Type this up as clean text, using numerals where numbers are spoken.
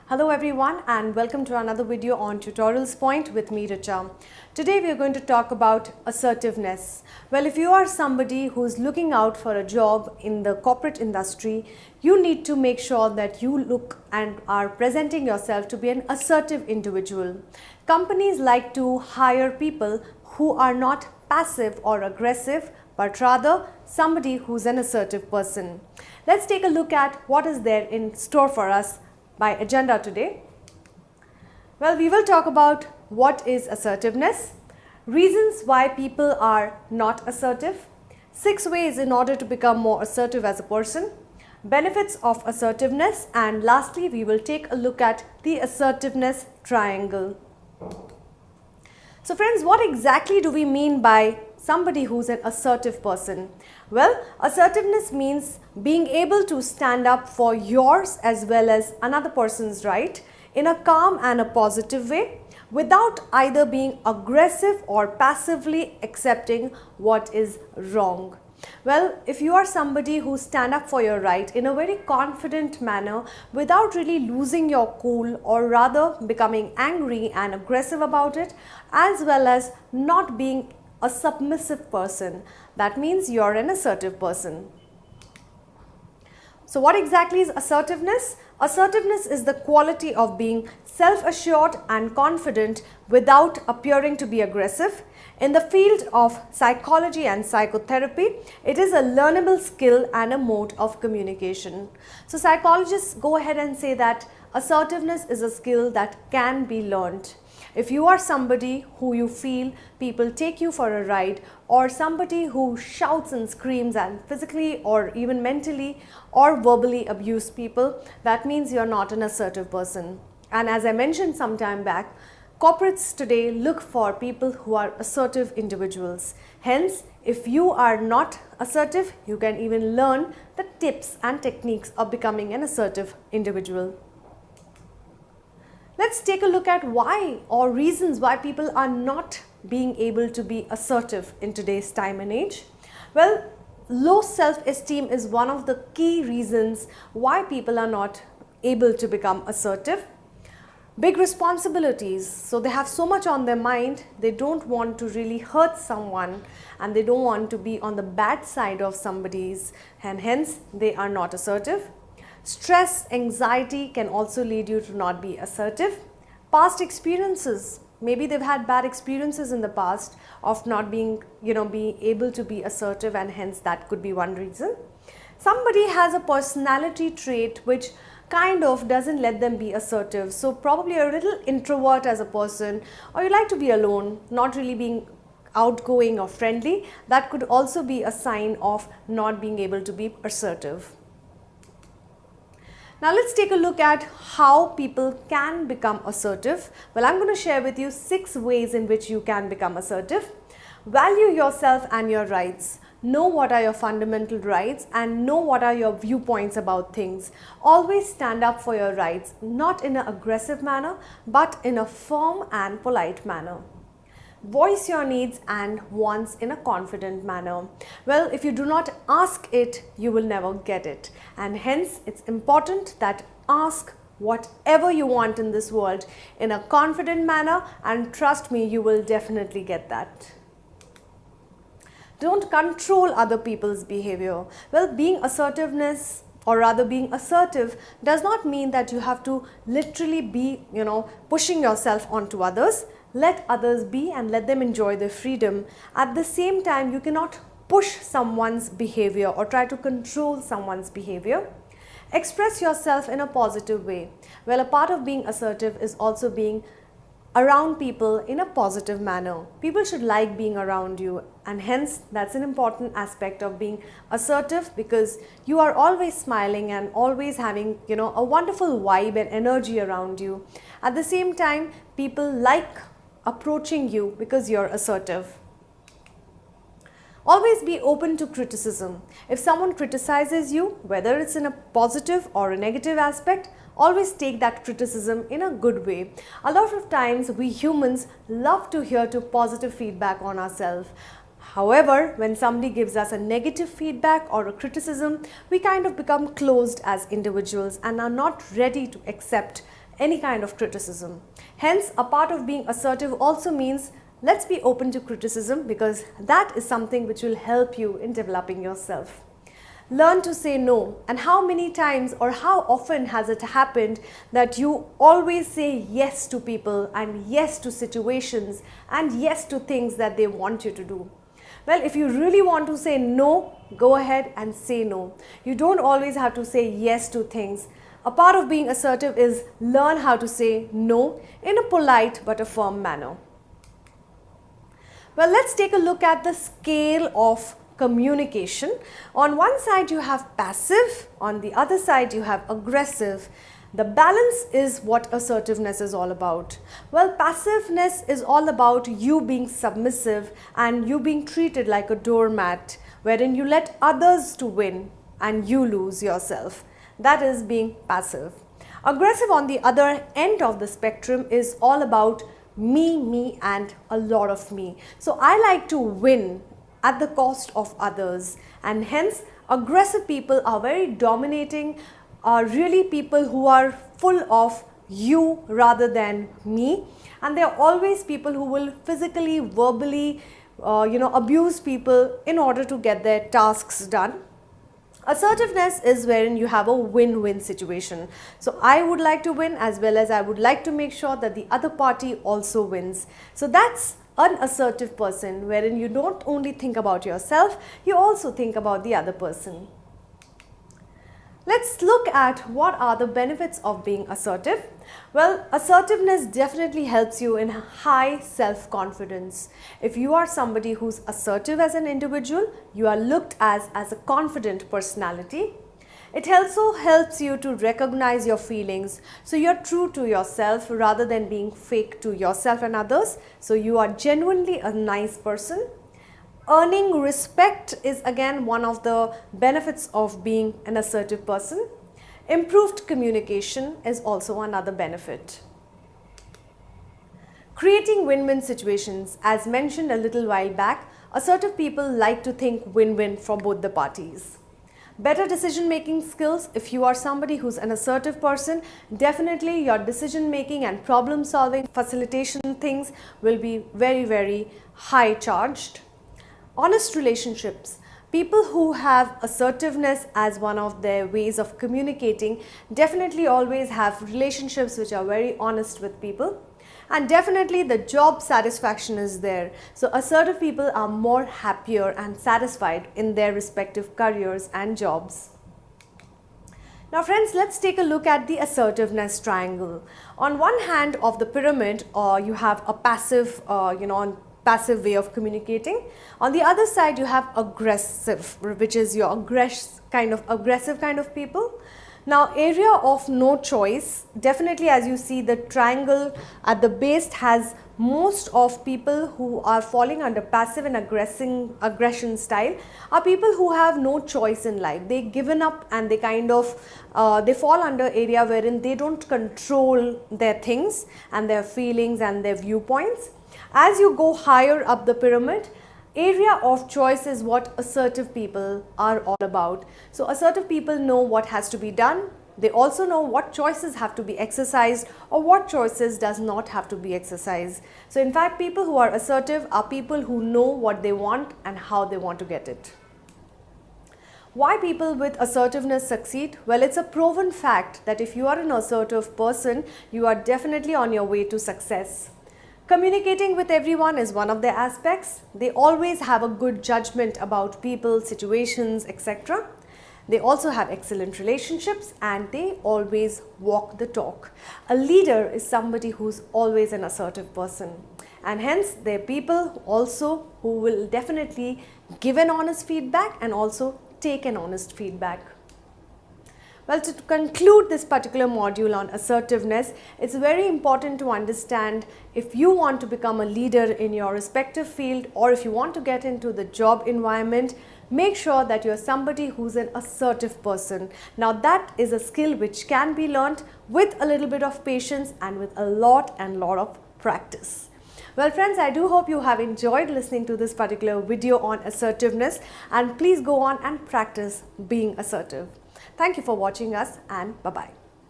Hello everyone and welcome to another video on Tutorials Point with me, Richa. Today we are going to talk about assertiveness. Well, if you are somebody who's looking out for a job in the corporate industry, you need to make sure that you look and are presenting yourself to be an assertive individual. Companies like to hire people who are not passive or aggressive, but rather somebody who's an assertive person. Let's take a look at what is there in store for us by agenda today. Well, we will talk about what is assertiveness, reasons why people are not assertive, 6 ways in order to become more assertive as a person, benefits of assertiveness, and lastly we will take a look at the assertiveness triangle. So friends, what exactly do we mean by somebody who's an assertive person? Well, assertiveness means being able to stand up for yours as well as another person's right in a calm and a positive way without either being aggressive or passively accepting what is wrong. Well, if you are somebody who stand up for your right in a very confident manner without really losing your cool or rather becoming angry and aggressive about it, as well as not being a submissive person, that means you're an assertive person. So what exactly is assertiveness? Assertiveness is the quality of being self-assured and confident without appearing to be aggressive. In the field of psychology and psychotherapy, it is a learnable skill and a mode of communication. So psychologists go ahead and say that assertiveness is a skill that can be learned. If you are somebody who you feel people take you for a ride, or somebody who shouts and screams and physically or even mentally or verbally abuse people, that means you're not an assertive person. And as I mentioned some time back, corporates today look for people who are assertive individuals. Hence, if you are not assertive, you can even learn the tips and techniques of becoming an assertive individual. Let's take a look at why or reasons why people are not being able to be assertive in today's time and age. Well, low self-esteem is one of the key reasons why people are not able to become assertive. Big responsibilities, so they have so much on their mind, they don't want to really hurt someone and they don't want to be on the bad side of somebody's, and hence they are not assertive. Stress, anxiety can also lead you to not be assertive. Past experiences, maybe they've had bad experiences in the past of not being able to be assertive, and hence that could be one reason. Somebody has a personality trait which kind of doesn't let them be assertive. So probably a little introvert as a person, or you like to be alone, not really being outgoing or friendly. That could also be a sign of not being able to be assertive. Now let's take a look at how people can become assertive. Well, I'm going to share with you 6 ways in which you can become assertive. Value yourself and your rights. Know what are your fundamental rights and know what are your viewpoints about things. Always stand up for your rights, not in an aggressive manner, but in a firm and polite manner. Voice your needs and wants in a confident manner. Well, if you do not ask it, you will never get it. And hence, it's important that ask whatever you want in this world in a confident manner, and trust me, you will definitely get that. Don't control other people's behavior. Well, being assertiveness, or rather being assertive, does not mean that you have to literally be, pushing yourself onto others. Let others be and let them enjoy their freedom. At the same time, you cannot push someone's behavior or try to control someone's behavior. Express yourself in a positive way. Well, a part of being assertive is also being around people in a positive manner. People should like being around you, and hence that's an important aspect of being assertive, because you are always smiling and always having a wonderful vibe and energy around you. At the same time, people like approaching you because you're assertive. Always be open to criticism. If someone criticizes you, whether it's in a positive or a negative aspect, always take that criticism in a good way. A lot of times we humans love to hear positive feedback on ourselves. However, when somebody gives us a negative feedback or a criticism, we kind of become closed as individuals and are not ready to accept any kind of criticism. Hence, a part of being assertive also means let's be open to criticism, because that is something which will help you in developing yourself. Learn to say no. And how many times or how often has it happened that you always say yes to people and yes to situations and yes to things that they want you to do? Well, if you really want to say no, go ahead and say no. You don't always have to say yes to things. A part of being assertive is learn how to say no in a polite but a firm manner. Well, let's take a look at the scale of communication. On one side you have passive, on the other side you have aggressive. The balance is what assertiveness is all about. Well, passiveness is all about you being submissive and you being treated like a doormat, wherein you let others to win and you lose yourself. That is being passive. Aggressive, on the other end of the spectrum, is all about me, and a lot of me. So I like to win at the cost of others, and hence aggressive people are very dominating, are really people who are full of you rather than me, and they are always people who will physically, verbally abuse people in order to get their tasks done. Assertiveness is wherein you have a win-win situation. So I would like to win, as well as I would like to make sure that the other party also wins. So that's an assertive person, wherein you don't only think about yourself, you also think about the other person. Let's look at what are the benefits of being assertive. Well, assertiveness definitely helps you in high self-confidence. If you are somebody who's assertive as an individual, you are looked as a confident personality. It also helps you to recognize your feelings, so you're true to yourself rather than being fake to yourself and others. So you are genuinely a nice person. Earning respect is again one of the benefits of being an assertive person. Improved communication is also another benefit. Creating win-win situations. As mentioned a little while back, assertive people like to think win-win for both the parties. Better decision-making skills. If you are somebody who's an assertive person, definitely your decision-making and problem-solving, facilitation things will be very, very high charged. Honest relationships. People who have assertiveness as one of their ways of communicating definitely always have relationships which are very honest with people. And definitely the job satisfaction is there. So assertive people are more happier and satisfied in their respective careers and jobs. Now friends, let's take a look at the assertiveness triangle. On one hand of the pyramid, you have a passive way of communicating. On the other side you have aggressive, which is your aggressive kind of people. Now, area of no choice, definitely as you see the triangle at the base has most of people who are falling under passive and aggression style are people who have no choice in life. They given up and they they fall under area wherein they don't control their things and their feelings and their viewpoints. As you go higher up the pyramid, area of choice is what assertive people are all about. So assertive people know what has to be done. They also know what choices have to be exercised or what choices does not have to be exercised. So in fact, people who are assertive are people who know what they want and how they want to get it. Why people with assertiveness succeed? Well, it's a proven fact that if you are an assertive person, you are definitely on your way to success. Communicating with everyone is one of their aspects. They always have a good judgment about people, situations, etc. They also have excellent relationships and they always walk the talk. A leader is somebody who's always an assertive person, and hence they're people also who will definitely give an honest feedback and also take an honest feedback. Well, to conclude this particular module on assertiveness, it's very important to understand if you want to become a leader in your respective field or if you want to get into the job environment, make sure that you're somebody who's an assertive person. Now that is a skill which can be learned with a little bit of patience and with a lot of practice. Well friends, I do hope you have enjoyed listening to this particular video on assertiveness, and please go on and practice being assertive. Thank you for watching us, and bye-bye.